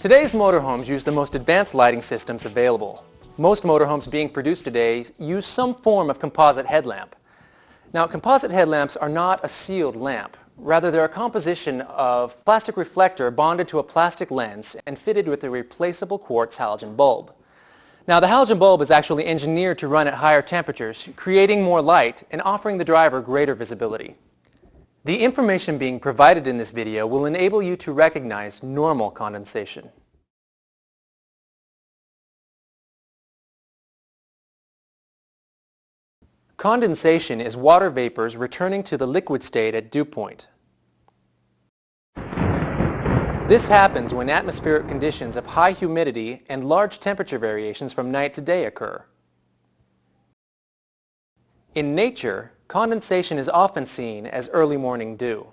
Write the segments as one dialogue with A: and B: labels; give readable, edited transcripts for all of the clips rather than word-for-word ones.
A: Today's motorhomes use the most advanced lighting systems available. Most motorhomes being produced today use some form of composite headlamp. Now, composite headlamps are not a sealed lamp. Rather, they're a composition of plastic reflector bonded to a plastic lens and fitted with a replaceable quartz halogen bulb. Now, the halogen bulb is actually engineered to run at higher temperatures, creating more light and offering the driver greater visibility. The information being provided in this video will enable you to recognize normal condensation. Condensation is water vapors returning to the liquid state at dew point. This happens when atmospheric conditions of high humidity and large temperature variations from night to day occur. In nature, condensation is often seen as early morning dew.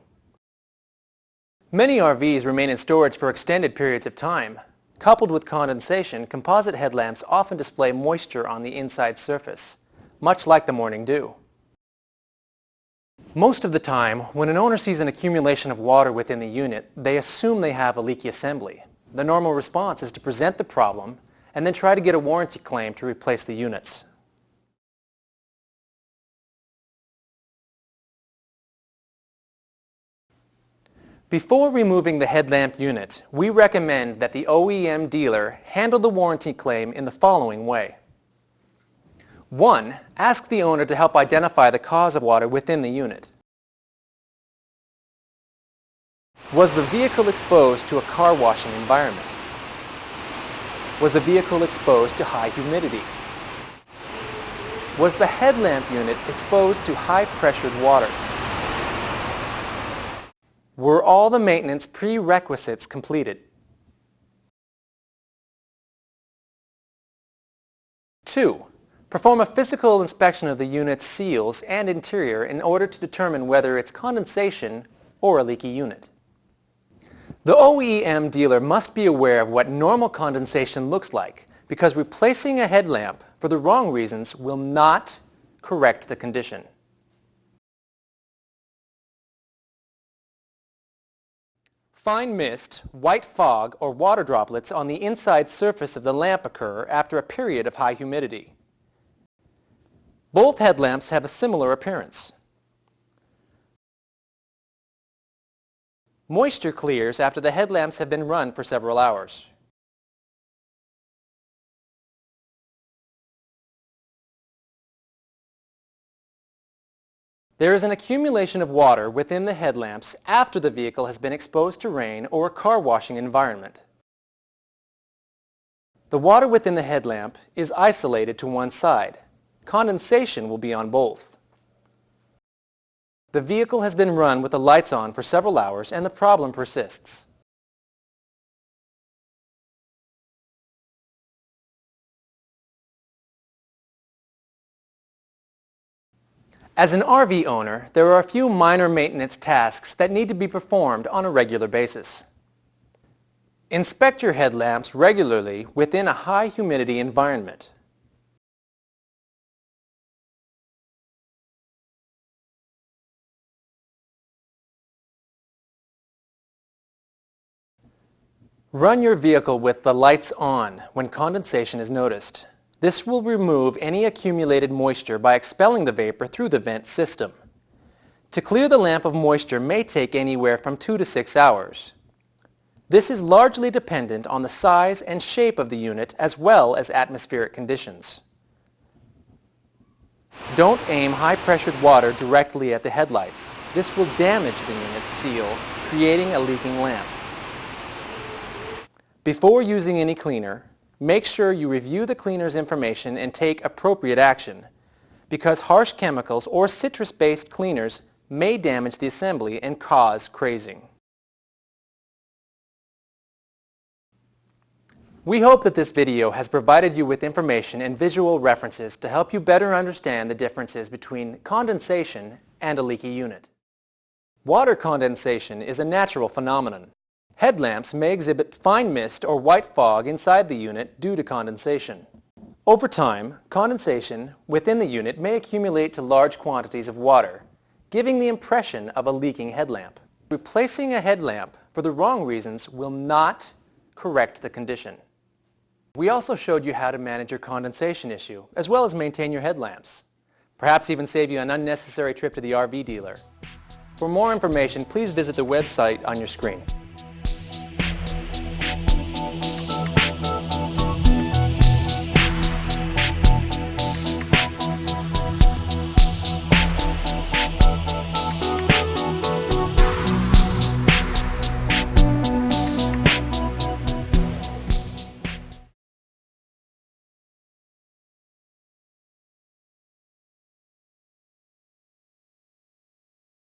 A: Many RVs remain in storage for extended periods of time. Coupled with condensation, composite headlamps often display moisture on the inside surface, much like the morning dew. Most of the time, when an owner sees an accumulation of water within the unit, they assume they have a leaky assembly. The normal response is to present the problem and then try to get a warranty claim to replace the units. Before removing the headlamp unit, we recommend that the OEM dealer handle the warranty claim in the following way. 1. Ask the owner to help identify the cause of water within the unit. Was the vehicle exposed to a car washing environment? Was the vehicle exposed to high humidity? Was the headlamp unit exposed to high-pressured water? Were all the maintenance prerequisites completed? 2. Perform a physical inspection of the unit's seals and interior in order to determine whether it's condensation or a leaky unit. The OEM dealer must be aware of what normal condensation looks like, because replacing a headlamp for the wrong reasons will not correct the condition. Fine mist, white fog, or water droplets on the inside surface of the lamp occur after a period of high humidity. Both headlamps have a similar appearance. Moisture clears after the headlamps have been run for several hours. There is an accumulation of water within the headlamps after the vehicle has been exposed to rain or a car washing environment. The water within the headlamp is isolated to one side. Condensation will be on both. The vehicle has been run with the lights on for several hours and the problem persists. As an RV owner, there are a few minor maintenance tasks that need to be performed on a regular basis. Inspect your headlamps regularly within a high humidity environment. Run your vehicle with the lights on when condensation is noticed. This will remove any accumulated moisture by expelling the vapor through the vent system. To clear the lamp of moisture may take anywhere from 2 to 6 hours. This is largely dependent on the size and shape of the unit as well as atmospheric conditions. Don't aim high-pressured water directly at the headlights. This will damage the unit's seal, creating a leaking lamp. Before using any cleaner, make sure you review the cleaner's information and take appropriate action, because harsh chemicals or citrus-based cleaners may damage the assembly and cause crazing. We hope that this video has provided you with information and visual references to help you better understand the differences between condensation and a leaky unit. Water condensation is a natural phenomenon. Headlamps may exhibit fine mist or white fog inside the unit due to condensation. Over time, condensation within the unit may accumulate to large quantities of water, giving the impression of a leaking headlamp. Replacing a headlamp for the wrong reasons will not correct the condition. We also showed you how to manage your condensation issue, as well as maintain your headlamps. Perhaps even save you an unnecessary trip to the RV dealer. For more information, please visit the website on your screen.